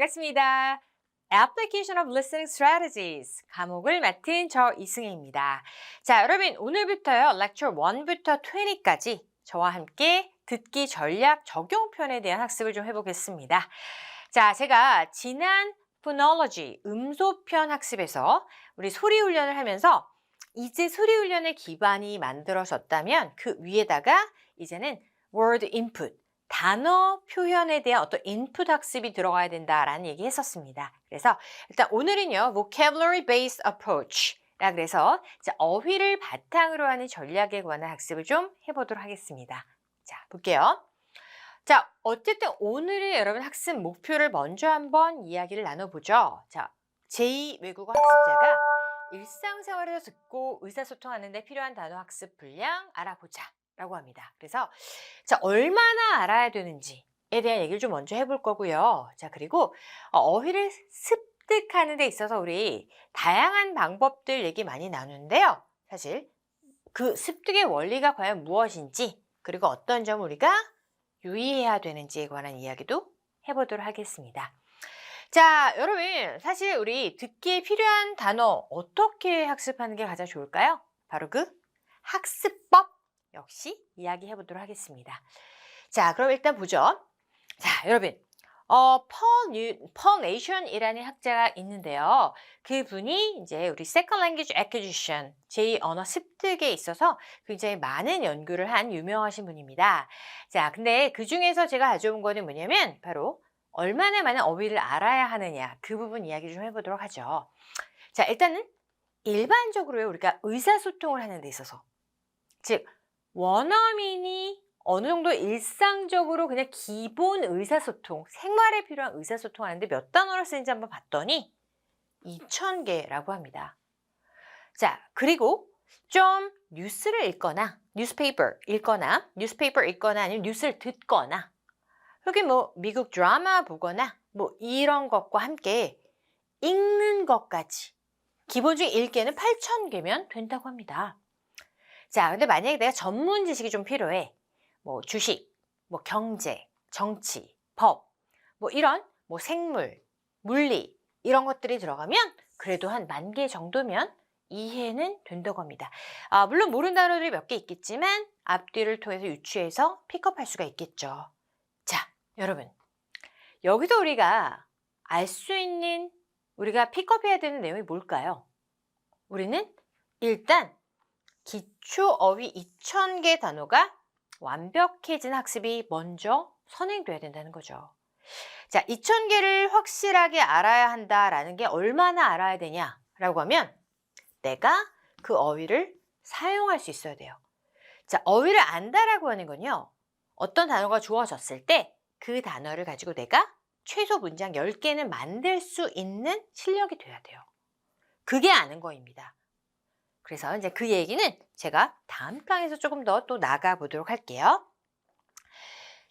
반갑습니다. Application of Listening Strategies 과목을 맡은 저 이승혜입니다. 자, 여러분 오늘부터요. Lecture 1부터 20까지 저와 함께 듣기 전략 적용편에 대한 학습을 좀 해보겠습니다. 자, 제가 지난 Phonology 음소편 학습에서 우리 소리 훈련을 하면서 이제 소리 훈련의 기반이 만들어졌다면 그 위에다가 이제는 word input 단어 표현에 대한 어떤 인풋 학습이 들어가야 된다라는 얘기 했었습니다. 그래서 일단 오늘은요, vocabulary based approach 라 그래서 어휘를 바탕으로 하는 전략에 관한 학습을 좀 해보도록 하겠습니다. 자, 볼게요. 자, 어쨌든 오늘의 여러분 학습 목표를 먼저 한번 이야기를 나눠보죠. 자, 제2외국어 학습자가 일상생활에서 듣고 의사소통하는 데 필요한 단어 학습 분량 알아보자 라고 합니다. 그래서 자, 얼마나 알아야 되는지에 대한 얘기를 좀 먼저 해볼 거고요. 자, 그리고 어휘를 습득하는 데 있어서 우리 다양한 방법들 얘기 많이 나누는데요. 사실 그 습득의 원리가 과연 무엇인지 그리고 어떤 점 우리가 유의해야 되는지에 관한 이야기도 해보도록 하겠습니다. 자, 여러분 사실 우리 듣기에 필요한 단어 어떻게 학습하는 게 가장 좋을까요? 바로 그 학습법 역시 이야기해 보도록 하겠습니다. 자, 그럼 일단 보죠. 자, 여러분 펄 네이션이라는 학자가 있는데요. 그분이 이제 우리 Second Language Acquisition 제2언어 습득에 있어서 굉장히 많은 연구를 한 유명하신 분입니다. 자, 근데 그 중에서 제가 가져온 거는 뭐냐면 바로 얼마나 많은 어휘를 알아야 하느냐 그 부분 이야기 좀 해보도록 하죠. 자, 일단은 일반적으로 우리가 의사소통을 하는 데 있어서 즉 원어민이 어느 정도 일상적으로 그냥 기본 의사소통, 생활에 필요한 의사소통 하는데 몇 단어를 쓰는지 한번 봤더니 2,000개라고 합니다. 자, 그리고 좀 뉴스를 읽거나, 뉴스페이퍼 읽거나 아니면 뉴스를 듣거나 여기 뭐 미국 드라마 보거나 뭐 이런 것과 함께 읽는 것까지 기본적인 읽기에는 8,000개면 된다고 합니다. 자, 근데 만약에 내가 전문 지식이 좀 필요해. 뭐 주식, 뭐 경제, 정치, 법, 뭐 이런 뭐 생물, 물리 이런 것들이 들어가면 그래도 한 10,000개 정도면 이해는 된다고 합니다. 물론 모르는 단어들이 몇 개 있겠지만 앞뒤를 통해서 유추해서 픽업할 수가 있겠죠. 자, 여러분 여기서 우리가 알 수 있는 우리가 픽업해야 되는 내용이 뭘까요? 우리는 일단 기초 어휘 2,000개 단어가 완벽해진 학습이 먼저 선행돼야 된다는 거죠. 자, 2,000개를 확실하게 알아야 한다라는 게 얼마나 알아야 되냐라고 하면 내가 그 어휘를 사용할 수 있어야 돼요. 자, 어휘를 안다라고 하는 건요. 어떤 단어가 주어졌을 때 그 단어를 가지고 내가 최소 문장 10개는 만들 수 있는 실력이 돼야 돼요. 그게 아는 거입니다. 그래서 이제 그 얘기는 제가 다음 강에서 조금 더 또 나가보도록 할게요.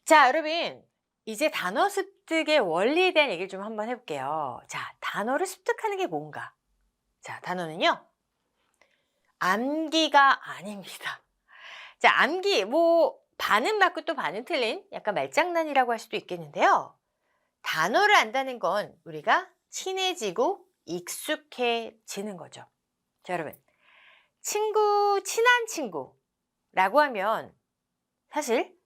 자, 여러분 이제 단어 습득의 원리에 대한 얘기를 좀 한번 해볼게요. 자, 단어를 습득하는 게 뭔가? 자, 단어는요. 암기가 아닙니다. 자, 암기 뭐 반은 맞고 또 반은 틀린 약간 말장난이라고 할 수도 있겠는데요. 단어를 안다는 건 우리가 친해지고 익숙해지는 거죠. 자, 여러분 친한 친구라고 하면 사실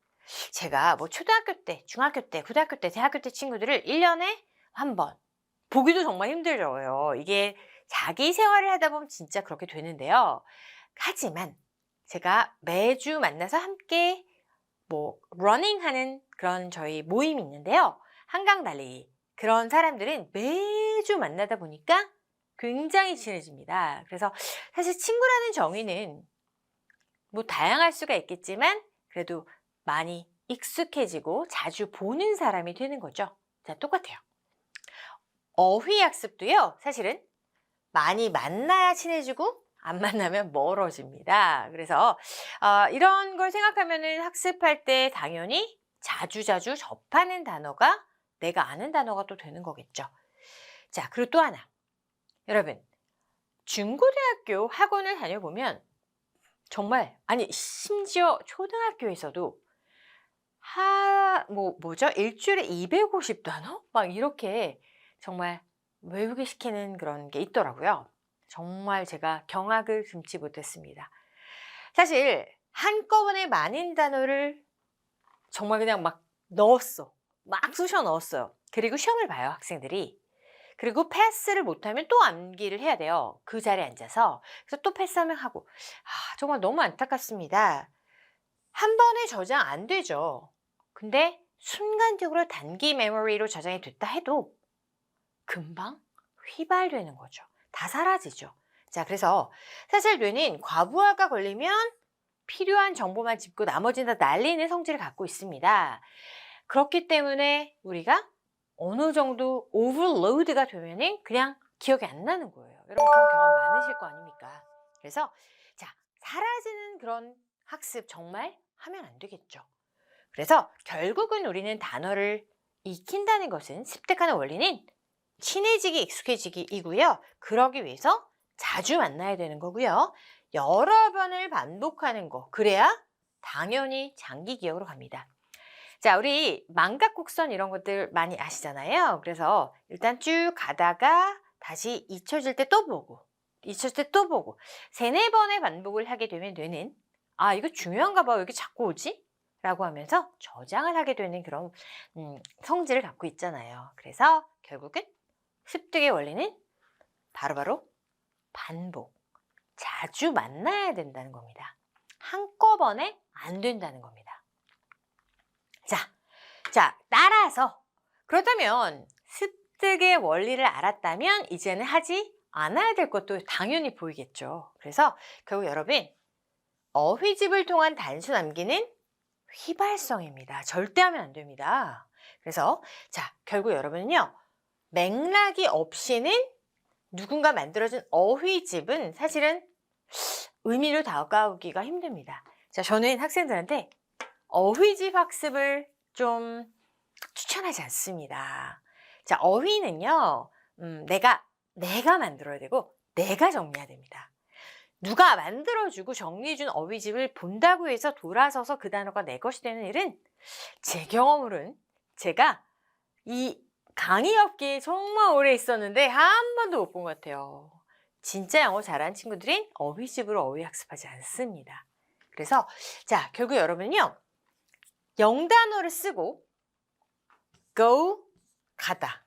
제가 뭐 초등학교 때, 중학교 때, 고등학교 때, 대학교 때 친구들을 1년에 한 번 보기도 정말 힘들어요. 이게 자기 생활을 하다 보면 진짜 그렇게 되는데요. 하지만 제가 매주 만나서 함께 뭐 러닝하는 그런 저희 모임이 있는데요. 한강 달리기. 그런 사람들은 매주 만나다 보니까 굉장히 친해집니다. 그래서 사실 친구라는 정의는 뭐 다양할 수가 있겠지만 그래도 많이 익숙해지고 자주 보는 사람이 되는 거죠. 자, 똑같아요. 어휘 학습도요. 사실은 많이 만나야 친해지고 안 만나면 멀어집니다. 그래서 이런 걸 생각하면은 학습할 때 당연히 자주자주 접하는 단어가 내가 아는 단어가 또 되는 거겠죠. 자, 그리고 또 하나. 여러분, 중고등학교 학원을 다녀보면 정말 아니 심지어 초등학교에서도 뭐죠? 일주일에 250단어? 막 이렇게 정말 외우게 시키는 그런 게 있더라고요. 정말 제가 경악을 금치 못했습니다. 사실 한꺼번에 많은 단어를 정말 그냥 막 넣었어. 막 쑤셔 넣었어요. 그리고 시험을 봐요, 학생들이. 그리고 패스를 못하면 또 암기를 해야 돼요. 그 자리에 앉아서. 그래서 또 패스하면 하고. 정말 너무 안타깝습니다. 한 번에 저장 안 되죠. 근데 순간적으로 단기 메모리로 저장이 됐다 해도 금방 휘발되는 거죠. 다 사라지죠. 자, 그래서 사실 뇌는 과부하가 걸리면 필요한 정보만 짚고 나머지는 다 날리는 성질을 갖고 있습니다. 그렇기 때문에 우리가 어느 정도 오버로드가 되면은 그냥 기억이 안 나는 거예요. 여러분 그런 경험 많으실 거 아닙니까? 그래서 자, 사라지는 그런 학습 정말 하면 안 되겠죠. 그래서 결국은 우리는 단어를 익힌다는 것은 습득하는 원리는 친해지기, 익숙해지기이고요. 그러기 위해서 자주 만나야 되는 거고요. 여러 번을 반복하는 거. 그래야 당연히 장기 기억으로 갑니다. 자, 우리 망각곡선 이런 것들 많이 아시잖아요. 그래서 일단 쭉 가다가 다시 잊혀질 때 또 보고, 잊혀질 때 또 보고, 세네 번의 반복을 하게 되면 뇌는 이거 중요한가 봐. 왜 이렇게 자꾸 오지? 라고 하면서 저장을 하게 되는 그런 성질을 갖고 있잖아요. 그래서 결국은 습득의 원리는 바로바로 반복, 자주 만나야 된다는 겁니다. 한꺼번에 안 된다는 겁니다. 자, 따라서 그렇다면 습득의 원리를 알았다면 이제는 하지 않아야 될 것도 당연히 보이겠죠. 그래서 결국 여러분 어휘집을 통한 단수 남기는 휘발성입니다. 절대 하면 안 됩니다. 그래서 자, 결국 여러분은요. 맥락이 없이는 누군가 만들어준 어휘집은 사실은 의미를 다가오기가 힘듭니다. 자, 저는 학생들한테 어휘집 학습을 좀 추천하지 않습니다. 자, 어휘는요, 내가 만들어야 되고, 내가 정리해야 됩니다. 누가 만들어주고 정리해준 어휘집을 본다고 해서 돌아서서 그 단어가 내 것이 되는 일은 제 경험으로는 제가 이 강의 업계에 정말 오래 있었는데 한 번도 못 본 것 같아요. 진짜 영어 잘하는 친구들이 어휘집으로 어휘 학습하지 않습니다. 그래서 자, 결국 여러분은요. 0단어를 쓰고 go, 가다.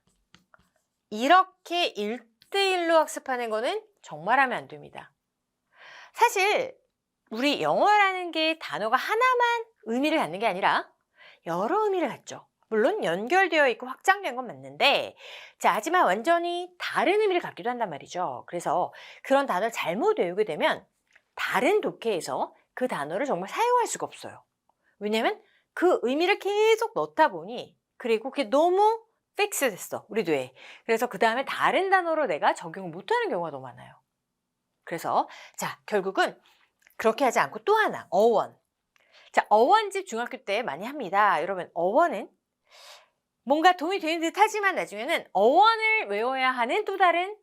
이렇게 1대1로 학습하는 거는 정말 하면 안 됩니다. 사실 우리 영어라는 게 단어가 하나만 의미를 갖는 게 아니라 여러 의미를 갖죠. 물론 연결되어 있고 확장된 건 맞는데 자, 하지만 완전히 다른 의미를 갖기도 한단 말이죠. 그래서 그런 단어를 잘못 외우게 되면 다른 독해에서 그 단어를 정말 사용할 수가 없어요. 왜냐면 그 의미를 계속 넣다 보니 그리고 그게 너무 픽스 됐어, 우리 뇌에. 그래서 그 다음에 다른 단어로 내가 적용을 못하는 경우가 너무 많아요. 그래서 자, 결국은 그렇게 하지 않고 또 하나, 어원. 자, 어원집 중학교 때 많이 합니다. 여러분, 어원은 뭔가 도움이 되는 듯 하지만 나중에는 어원을 외워야 하는 또 다른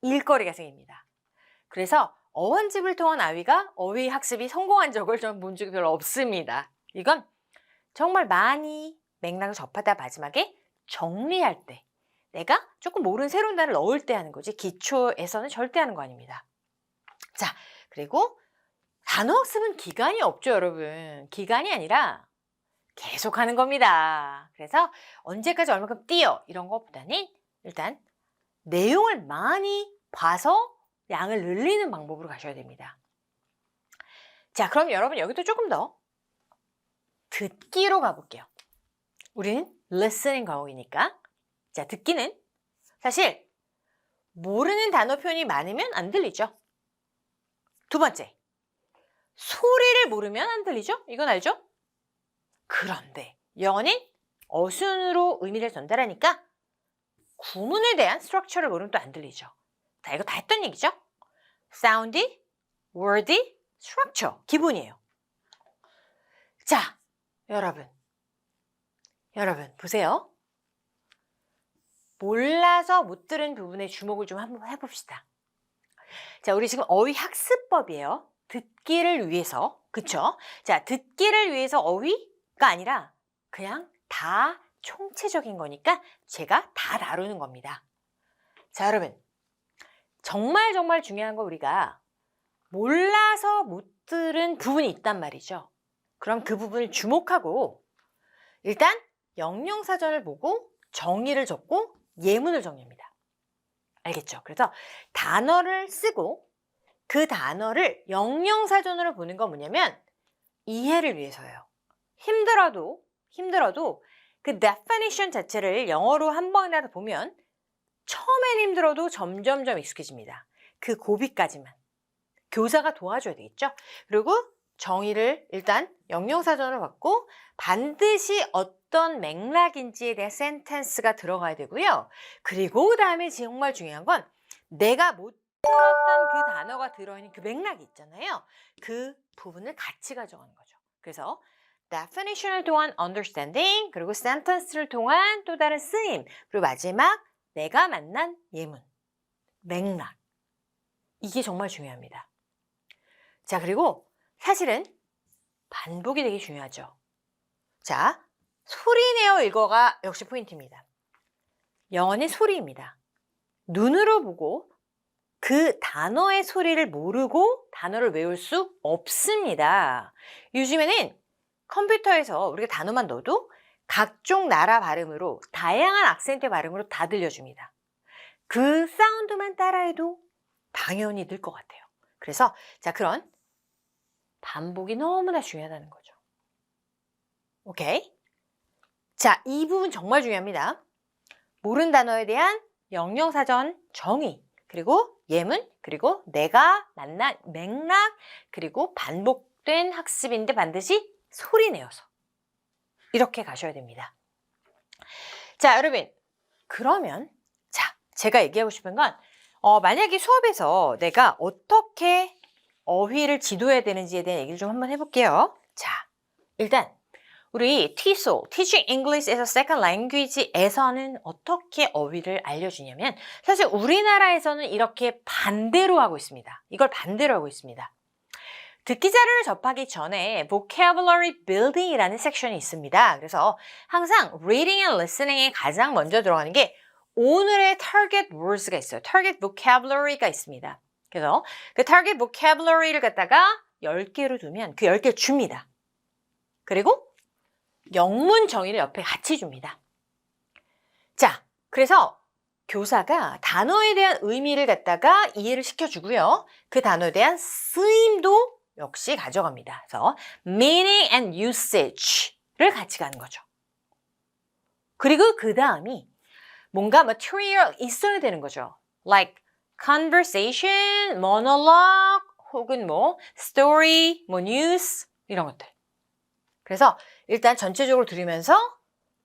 일거리가 생깁니다. 그래서 어원집을 통한 어휘 학습이 성공한 적을 저는 본 적이 별로 없습니다. 이건 정말 많이 맥락을 접하다 마지막에 정리할 때 내가 조금 모르는 새로운 단어를 넣을 때 하는 거지 기초에서는 절대 하는 거 아닙니다. 자, 그리고 단어 학습은 기간이 없죠, 여러분. 기간이 아니라 계속 하는 겁니다. 그래서 언제까지 얼마큼 뛰어 이런 것보다는 일단 내용을 많이 봐서 양을 늘리는 방법으로 가셔야 됩니다. 자, 그럼 여러분 여기도 조금 더 듣기로 가볼게요. 우리는 listening 과목이니까. 자, 듣기는 사실 모르는 단어 표현이 많으면 안 들리죠. 두 번째, 소리를 모르면 안 들리죠? 이건 알죠? 그런데 영어는 어순으로 의미를 전달하니까 구문에 대한 스트럭처를 모르면 또 안 들리죠. 자, 이거 다 했던 얘기죠? sound, word, structure, 기본이에요. 자, 여러분 보세요. 몰라서 못 들은 부분에 주목을 좀 한번 해봅시다. 자, 우리 지금 어휘 학습법이에요. 듣기를 위해서, 그쵸? 자, 듣기를 위해서 어휘가 아니라 그냥 다 총체적인 거니까 제가 다 다루는 겁니다. 자, 여러분. 정말 중요한 거 우리가 몰라서 못 들은 부분이 있단 말이죠. 그럼 그 부분을 주목하고 일단 영영사전을 보고 정의를 적고 예문을 정리합니다. 알겠죠? 그래서 단어를 쓰고 그 단어를 영영사전으로 보는 건 뭐냐면 이해를 위해서예요. 힘들어도 그 definition 자체를 영어로 한 번이라도 보면 처음엔 힘들어도 점점점 익숙해집니다. 그 고비까지만. 교사가 도와줘야 되겠죠? 그리고 정의를 일단 영영사전을 받고 반드시 어떤 맥락인지에 대한 센텐스가 들어가야 되고요. 그리고 그다음에 정말 중요한 건 내가 못 들었던 그 단어가 들어있는 그 맥락이 있잖아요. 그 부분을 같이 가져가는 거죠. 그래서 definition을 통한 understanding, 그리고 sentence를 통한 또 다른 쓰임, 그리고 마지막 내가 만난 예문, 맥락. 이게 정말 중요합니다. 자, 그리고 사실은 반복이 되게 중요하죠. 자, 소리내어 읽어가 역시 포인트입니다. 영어는 소리입니다. 눈으로 보고 그 단어의 소리를 모르고 단어를 외울 수 없습니다. 요즘에는 컴퓨터에서 우리가 단어만 넣어도 각종 나라 발음으로 다양한 악센트 발음으로 다 들려줍니다. 그 사운드만 따라해도 당연히 늘 것 같아요. 그래서 자, 그런 반복이 너무나 중요하다는 거죠. 오케이? 자, 이 부분 정말 중요합니다. 모르는 단어에 대한 영영사전 정의, 그리고 예문, 그리고 내가 만난 맥락, 그리고 반복된 학습인데 반드시 소리내어서 이렇게 가셔야 됩니다. 자, 여러분, 그러면 자, 제가 얘기하고 싶은 건 만약에 수업에서 내가 어떻게 어휘를 지도해야 되는지에 대한 얘기를 좀 한번 해볼게요. 자, 일단 우리 TESOL, Teaching English as a Second Language에서는 어떻게 어휘를 알려주냐면 사실 우리나라에서는 이렇게 반대로 하고 있습니다. 이걸 반대로 하고 있습니다. 듣기 자료를 접하기 전에 Vocabulary Building이라는 섹션이 있습니다. 그래서 항상 Reading and Listening에 가장 먼저 들어가는 게 오늘의 Target Words가 있어요. Target Vocabulary가 있습니다. 그래서 그 Target Vocabulary를 갖다가 10개로 두면 그 10개를 줍니다. 그리고 영문 정의를 옆에 같이 줍니다. 자, 그래서 교사가 단어에 대한 의미를 갖다가 이해를 시켜주고요. 그 단어에 대한 쓰임도 역시 가져갑니다. 그래서 meaning and usage를 같이 가는 거죠. 그리고 그 다음이 뭔가 material 있어야 되는 거죠. Like conversation, monologue, 혹은 뭐 story, 뭐 news 이런 것들. 그래서 일단 전체적으로 들으면서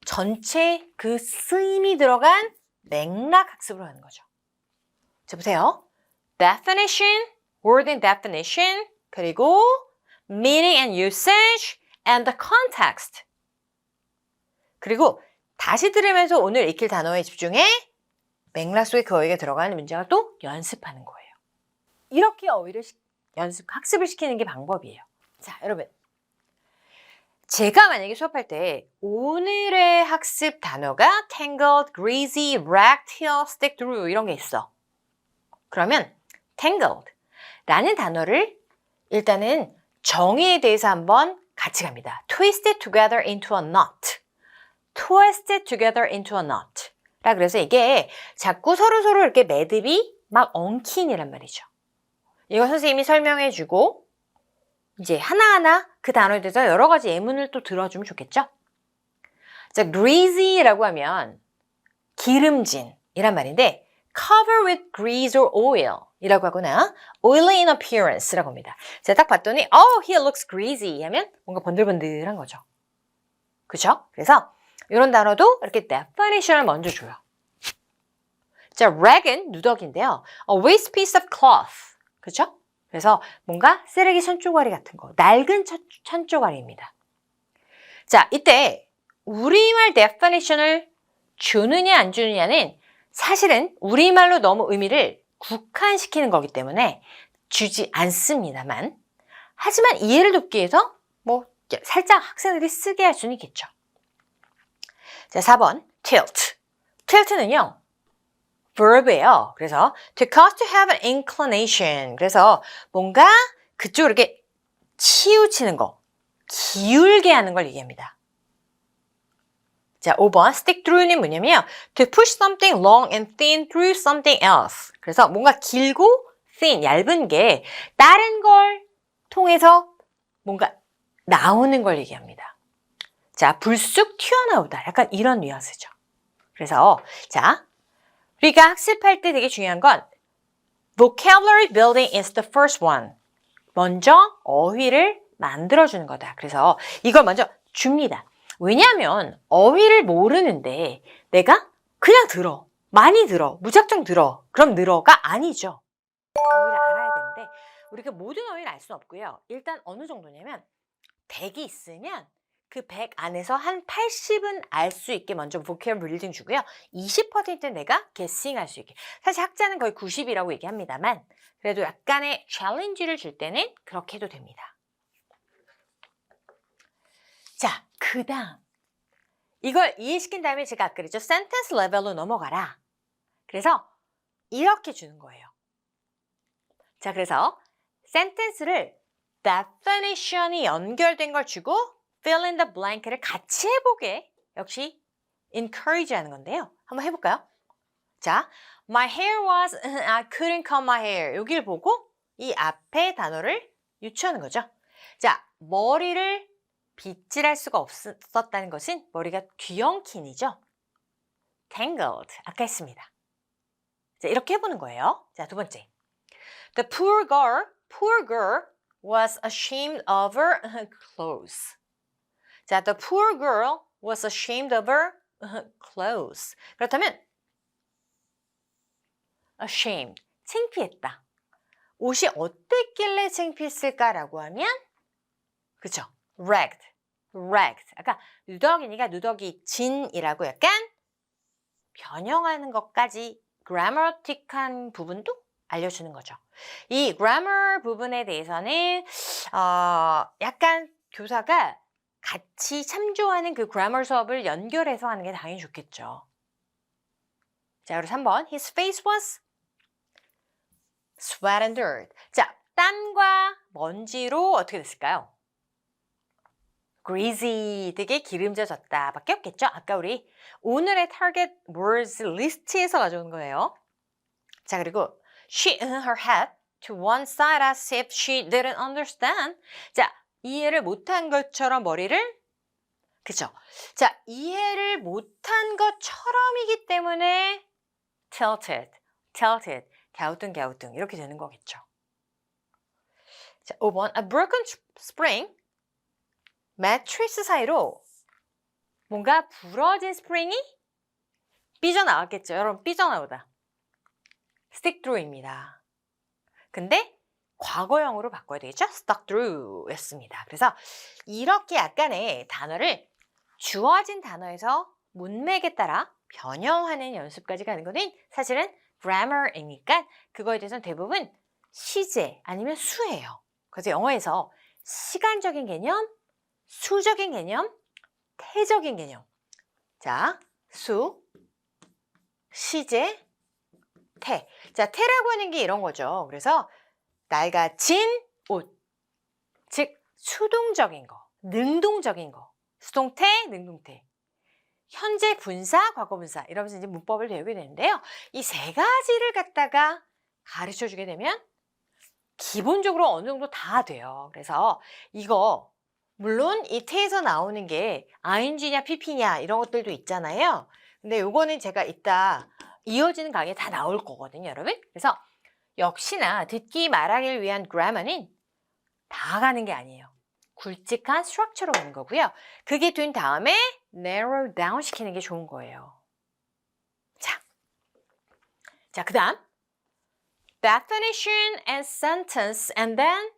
전체 그 쓰임이 들어간 맥락 학습을 하는 거죠. 자, 보세요. definition, word and definition, 그리고 meaning and usage, and the context. 그리고 다시 들으면서 오늘 익힐 단어에 집중해 맥락 속에 그 어휘가 들어가는 문장을 또 연습하는 거예요. 이렇게 어휘를 학습을 시키는 게 방법이에요. 자, 여러분. 제가 만약에 수업할 때 오늘의 학습 단어가 tangled, greasy, wrecked, tear, stick through 이런 게 있어. 그러면 tangled 라는 단어를 일단은 정의에 대해서 한번 같이 갑니다. twisted together into a knot. twisted together into a knot. 라 그래서 이게 자꾸 서로 이렇게 매듭이 막 엉킨이란 말이죠. 이거 선생님이 설명해 주고 이제 하나하나 그 단어에 대해서 여러 가지 예문을 또 들어주면 좋겠죠? 자, greasy라고 하면 기름진 이란 말인데 cover with grease or oil 이라고 하거나 oily in appearance라고 합니다. 제가 딱 봤더니 he looks greasy 하면 뭔가 번들번들한 거죠. 그렇죠? 그래서 이런 단어도 이렇게 definition을 먼저 줘요. 자, rag은 누더기인데요. A waste piece of cloth. 그렇죠? 그래서 뭔가 쓰레기 천조가리 같은 거, 낡은 천조가리입니다. 자, 이때 우리말 definition을 주느냐 안 주느냐는 사실은 우리말로 너무 의미를 국한시키는 거기 때문에 주지 않습니다만 하지만 이해를 돕기 위해서 뭐 살짝 학생들이 쓰게 할 수는 있겠죠. 자, 4번 tilt. tilt는요. verb예요. 그래서 to cause to have an inclination. 그래서 뭔가 그쪽으로 이렇게 치우치는 거, 기울게 하는 걸 얘기합니다. 자, 5번 stick through는 뭐냐면요. to push something long and thin through something else. 그래서 뭔가 길고 thin, 얇은 게 다른 걸 통해서 뭔가 나오는 걸 얘기합니다. 자, 불쑥 튀어나오다. 약간 이런 뉘앙스죠. 그래서 자, 우리가 학습할 때 되게 중요한 건 vocabulary building is the first one. 먼저 어휘를 만들어주는 거다. 그래서 이걸 먼저 줍니다. 왜냐하면 어휘를 모르는데 내가 그냥 들어. 많이 들어. 무작정 들어. 그럼 늘어가 아니죠. 어휘를 알아야 되는데 우리가 모든 어휘를 알 수는 없고요. 일단 어느 정도냐면 100이 있으면 그 100 안에서 한 80은 알 수 있게 먼저 vocabulary 빌딩 주고요. 20%는 내가 guessing 할 수 있게. 사실 학자는 거의 90이라고 얘기합니다만 그래도 약간의 챌린지를 줄 때는 그렇게 해도 됩니다. 자, 그 다음 이걸 이해시킨 다음에 제가 아까 그랬죠. 센텐스 레벨로 넘어가라. 그래서 이렇게 주는 거예요. 자, 그래서 센텐스를 definition이 연결된 걸 주고 fill in the blank를 같이 해보게 역시 encourage 하는 건데요. 한번 해볼까요? 자, my hair was, I couldn't comb my hair. 여기를 보고 이 앞에 단어를 유추하는 거죠. 자, 머리를 빗질할 수가 없었다는 것은 머리가 뒤엉킨이죠. tangled, 아까 했습니다. 자, 이렇게 해보는 거예요. 자, 두 번째. The poor girl was ashamed of her clothes. 자, the poor girl was ashamed of her clothes. 그렇다면 ashamed, 창피했다. 옷이 어땠길래 창피했을까라고 하면 그쵸? ragged. 아까 누더기니까 누더기 진이라고 약간 변형하는 것까지 grammatic한 부분도 알려주는 거죠. 이 grammar 부분에 대해서는 약간 교사가 같이 참조하는 그 grammar 수업을 연결해서 하는 게 당연히 좋겠죠. 자, 그리고 3번 His face was sweat and dirt. 자, 땀과 먼지로 어떻게 됐을까요? greasy, 되게 기름져졌다 밖에 없겠죠? 아까 우리 오늘의 target words 리스트에서 가져온 거예요. 자, 그리고 she hung her head to one side as if she didn't understand. 자, 이해를 못한 것처럼 머리를 그쵸? 자, 이해를 못한 것처럼이기 때문에 tilted, 갸우뚱 이렇게 되는 거겠죠. 자, 5번 A broken spring 매트리스 사이로 뭔가 부러진 스프링이 삐져나왔겠죠. 여러분, 삐져나오다. stick through입니다. 근데 과거형으로 바꿔야 되겠죠? stuck through 였습니다. 그래서 이렇게 약간의 단어를 주어진 단어에서 문맥에 따라 변형하는 연습까지 가는 거는 사실은 grammar이니까 그거에 대해서는 대부분 시제 아니면 수예요. 그래서 영어에서 시간적인 개념, 수적인 개념, 태적인 개념. 자, 수, 시제, 태. 자, 태라고 하는 게 이런 거죠. 그래서 낡아진 옷. 즉, 수동적인 거, 능동적인 거. 수동태, 능동태. 현재 분사, 과거 분사. 이러면서 이제 문법을 배우게 되는데요. 이 세 가지를 갖다가 가르쳐 주게 되면 기본적으로 어느 정도 다 돼요. 그래서 이거 물론 이 태에서 나오는 게 ing냐 pp냐 이런 것들도 있잖아요. 근데 요거는 제가 이따 이어지는 강의에 다 나올 거거든요, 여러분. 그래서 역시나 듣기 말하기를 위한 grammar는 다 가는 게 아니에요. 굵직한 스트럭처로 가는 거고요. 그게 된 다음에 narrow down 시키는 게 좋은 거예요. 자, 그 다음 definition and sentence and then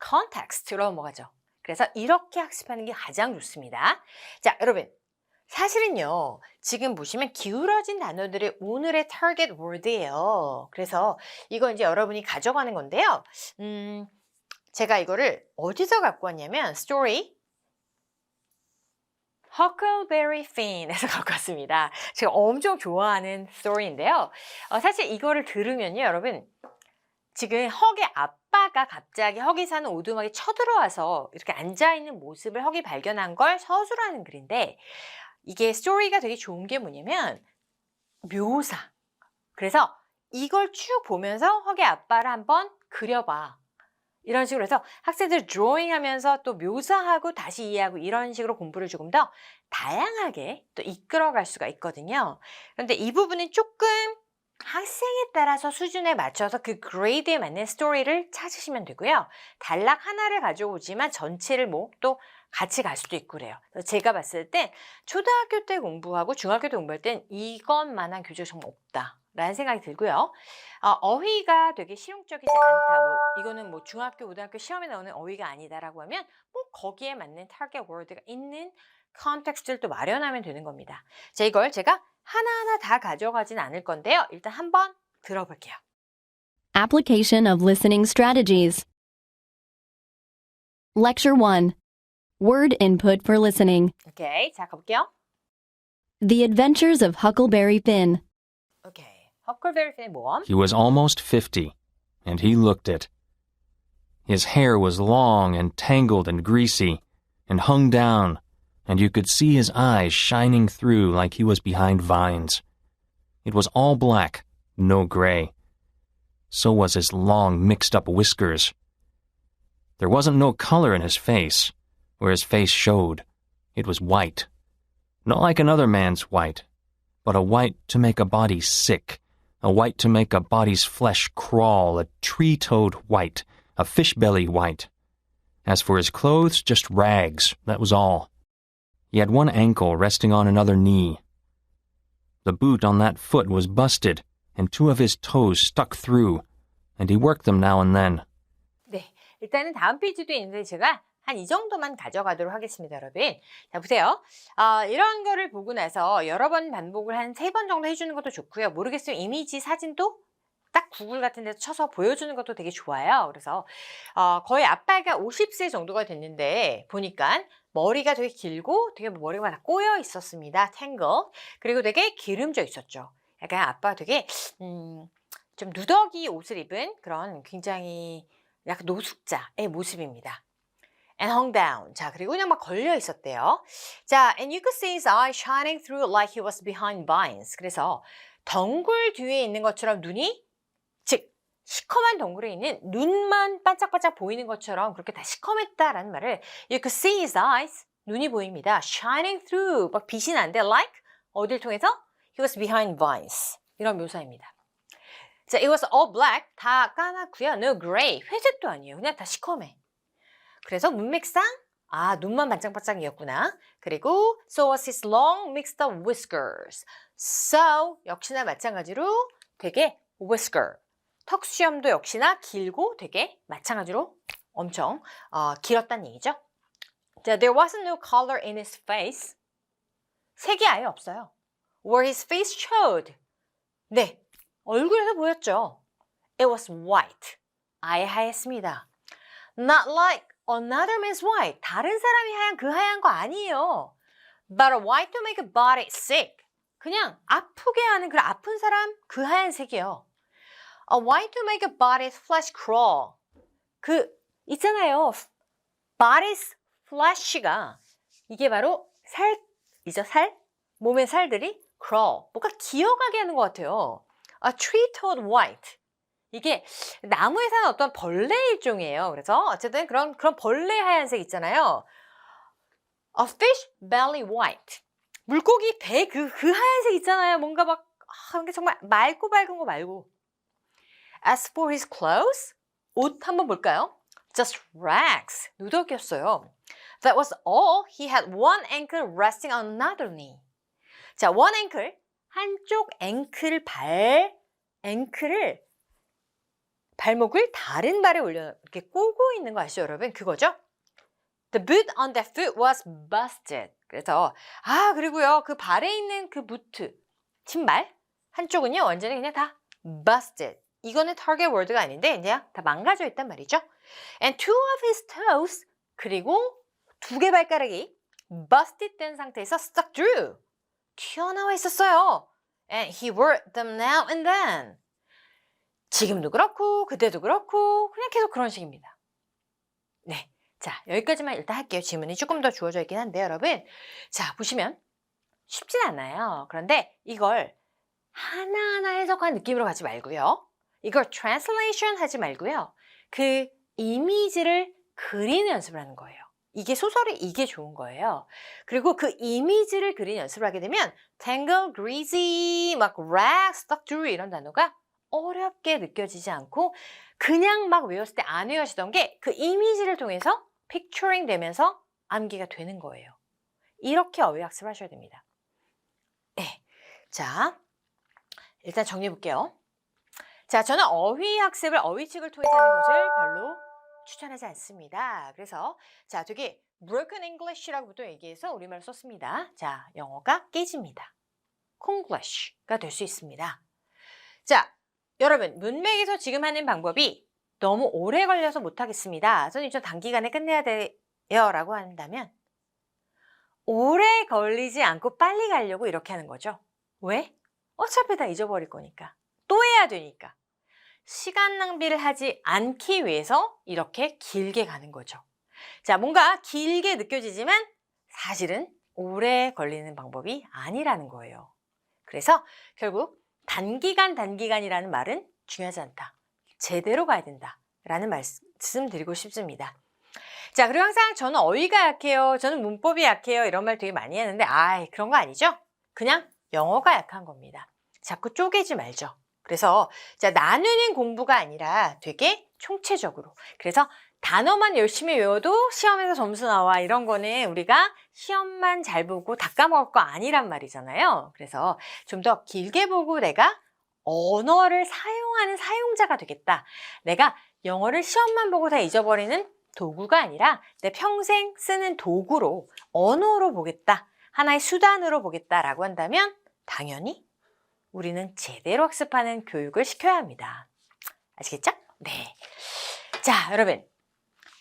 context로 넘어가죠. 그래서 이렇게 학습하는 게 가장 좋습니다. 자, 여러분. 사실은요, 지금 보시면 기울어진 단어들이 오늘의 target word예요. 그래서 이거 이제 여러분이 가져가는 건데요. 제가 이거를 어디서 갖고 왔냐면 story Huckleberry Finn에서 갖고 왔습니다. 제가 엄청 좋아하는 스토리인데요. 사실 이거를 들으면요, 여러분. 지금 헉의 아빠가 갑자기 헉이 사는 오두막에 쳐들어와서 이렇게 앉아있는 모습을 헉이 발견한 걸 서술하는 글인데 이게 스토리가 되게 좋은 게 뭐냐면 묘사. 그래서 이걸 쭉 보면서 헉의 아빠를 한번 그려봐. 이런 식으로 해서 학생들 드로잉 하면서 또 묘사하고 다시 이해하고 이런 식으로 공부를 조금 더 다양하게 또 이끌어갈 수가 있거든요. 그런데 이 부분은 조금 학생에 따라서 수준에 맞춰서 그 그레이드에 맞는 스토리를 찾으시면 되고요. 단락 하나를 가져오지만 전체를 뭐 또 같이 갈 수도 있고 그래요. 제가 봤을 땐 초등학교 때 공부하고 중학교 때 공부할 땐 이것만한 교재가 정말 없다. 라는 생각이 들고요. 어휘가 되게 실용적이지 않다. 뭐 이거는 뭐 중학교, 고등학교 시험에 나오는 어휘가 아니다라고 하면 꼭 거기에 맞는 타겟 워드가 있는 컨텍스트를 또 마련하면 되는 겁니다. 자, 이걸 제가 하나하나 다 가져가진 않을 건데요. 일단 한번 들어볼게요. Application of listening strategies. Lecture 1. Word input for listening. 오케이, 자 가볼게요. The Adventures of Huckleberry Finn. 오케이, 허클베리 핀의 모험. He was almost 50, and he looked it. His hair was long and tangled and greasy, and hung down, and you could see his eyes shining through like he was behind vines. It was all black, no gray. So was his long, mixed-up whiskers. There wasn't no color in his face, where his face showed. It was white. Not like another man's white, but a white to make a body sick, a white to make a body's flesh crawl, a tree-toad white, a fish-belly white. As for his clothes, just rags, that was all. He had one ankle resting on another knee. The boot on that foot was busted, and two of his toes stuck through, and he worked them now and then. 네, 일단은 다음 페이지도 있는데 제가 한 이 정도만 가져가도록 하겠습니다, 여러분. 자, 보세요. 이런 거를 보고 나서 여러 번 반복을 한 3번 정도 해주는 것도 좋고요. 모르겠어요. 이미지, 사진도 딱 구글 같은 데서 쳐서 보여주는 것도 되게 좋아요. 그래서 거의 아빠가 50세 정도가 됐는데 보니까 머리가 되게 길고 되게 머리가 다 꼬여 있었습니다. 탱글. 그리고 되게 기름져 있었죠. 약간 아빠가 되게 좀 누더기 옷을 입은 그런 굉장히 약간 노숙자의 모습입니다. And hung down. 자, 그리고 그냥 막 걸려 있었대요. 자, and you could see his eyes shining through like he was behind vines. 그래서 덩굴 뒤에 있는 것처럼 눈이, 즉 시커먼 덩굴에 있는 눈만 반짝반짝 보이는 것처럼 그렇게 다 시커맸다라는 말을 you could see his eyes, 눈이 보입니다. shining through, 막 빛이 나는데 like, 어딜 통해서? he was behind vines. 이런 묘사입니다. 자, it was all black, 다 까맣고요. no gray, 회색도 아니에요. 그냥 다 시커매. 그래서 문맥상 눈만 반짝반짝이었구나. 그리고 so was his long mixed up whiskers. So 역시나 마찬가지로 되게 whisker. 턱수염도 역시나 길고 되게 마찬가지로 엄청 길었다는 얘기죠. 자, there wasn't no color in his face. 색이 아예 없어요. Where his face showed. 네, 얼굴에서 보였죠. It was white. 아예 하였습니다. Not like another man's white. 다른 사람이 하얀 그 하얀 거 아니에요. But a white to make a body sick. 그냥 아프게 하는 그 아픈 사람 그 하얀색이에요. A white to make a body's flesh crawl. 그 있잖아요. body's flesh가 이게 바로 살이죠. 살. 몸의 살들이 crawl. 뭔가 기어가게 하는 것 같아요. A tree-toed white. 이게 나무에 사는 어떤 벌레 일종이에요. 그래서 어쨌든 그런 벌레 하얀색 있잖아요. A fish belly white. 물고기 배 그 하얀색 있잖아요. 뭔가 막 이게 정말 맑고 밝은 거 말고. As for his clothes, 옷 한번 볼까요? Just rags. 누더기였어요. That was all. He had one ankle resting on another knee. 자, one ankle. 한쪽 앵클을 발목을 다른 발에 올려 이렇게 꼬고 있는 거 아시죠, 여러분? 그거죠? The boot on that foot was busted. 그래서 그리고요. 그 발에 있는 그 부트, 신발 한쪽은요. 완전히 그냥 다 busted. 이거는 target word가 아닌데 그냥 다 망가져 있단 말이죠. And two of his toes. 그리고 2개 발가락이 busted 된 상태에서 stuck through. 튀어나와 있었어요. And he wore them now and then. 지금도 그렇고 그때도 그렇고 그냥 계속 그런 식입니다. 네, 자 여기까지만 일단 할게요. 지문이 조금 더 주어져 있긴 한데 여러분. 자 보시면 쉽진 않아요. 그런데 이걸 하나하나 해석한 느낌으로 가지 말고요. 이걸 translation 하지 말고요. 그 이미지를 그리는 연습을 하는 거예요. 이게 소설이 이게 좋은 거예요. 그리고 그 이미지를 그리는 연습을 하게 되면 tangle, greasy, 막 rag, stuck through 이런 단어가 어렵게 느껴지지 않고 그냥 막 외웠을 때 안 외워지던 게 그 이미지를 통해서 picturing 되면서 암기가 되는 거예요. 이렇게 어휘 학습을 하셔야 됩니다. 네. 자, 일단 정리해 볼게요. 자, 저는 어휘 학습을 어휘칙을 통해서 하는 것을 별로 추천하지 않습니다. 그래서 자, 되게 broken English라고도 얘기해서 우리말로 썼습니다. 자, 영어가 깨집니다. Konglish가 될 수 있습니다. 자, 여러분 문맥에서 지금 하는 방법이 너무 오래 걸려서 못하겠습니다. 선생님 저 단기간에 끝내야 돼요 라고 한다면 오래 걸리지 않고 빨리 가려고 이렇게 하는 거죠. 왜? 어차피 다 잊어버릴 거니까. 또 해야 되니까. 시간 낭비를 하지 않기 위해서 이렇게 길게 가는 거죠. 자, 뭔가 길게 느껴지지만 사실은 오래 걸리는 방법이 아니라는 거예요. 그래서 결국 단기간이라는 말은 중요하지 않다. 제대로 가야 된다라는 말씀 드리고 싶습니다. 자, 그리고 항상 저는 어휘가 약해요. 저는 문법이 약해요. 이런 말 되게 많이 하는데 그런 거 아니죠? 그냥 영어가 약한 겁니다. 자꾸 쪼개지 말죠. 그래서 자, 나누는 공부가 아니라 되게 총체적으로. 그래서 단어만 열심히 외워도 시험에서 점수 나와 이런 거는 우리가 시험만 잘 보고 다 까먹을 거 아니란 말이잖아요. 그래서 좀 더 길게 보고 내가 언어를 사용하는 사용자가 되겠다. 내가 영어를 시험만 보고 다 잊어버리는 도구가 아니라 내 평생 쓰는 도구로 언어로 보겠다. 하나의 수단으로 보겠다라고 한다면 당연히 우리는 제대로 학습하는 교육을 시켜야 합니다. 아시겠죠? 네. 자, 여러분.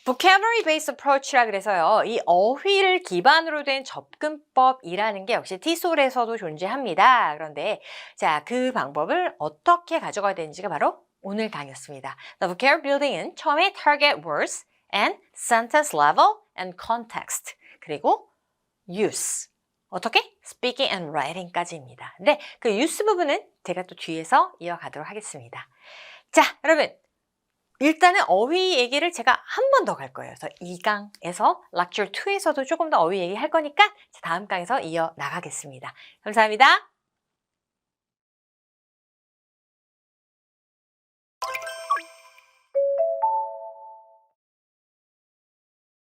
vocabulary based approach라 그래서요. 이 어휘를 기반으로 된 접근법이라는 게 역시 T솔에서도 존재합니다. 그런데 자, 그 방법을 어떻게 가져가야 되는지가 바로 오늘 강의였습니다. The vocabulary building은 처음에 target words and sentence level and context 그리고 use 어떻게? speaking and writing까지입니다. 근데 그 use 부분은 제가 또 뒤에서 이어가도록 하겠습니다. 자, 여러분 일단은 어휘 얘기를 제가 한 번 더 갈 거예요. 그래서 2강에서 lecture 2에서도 조금 더 어휘 얘기할 거니까 다음 강에서 이어 나가겠습니다. 감사합니다.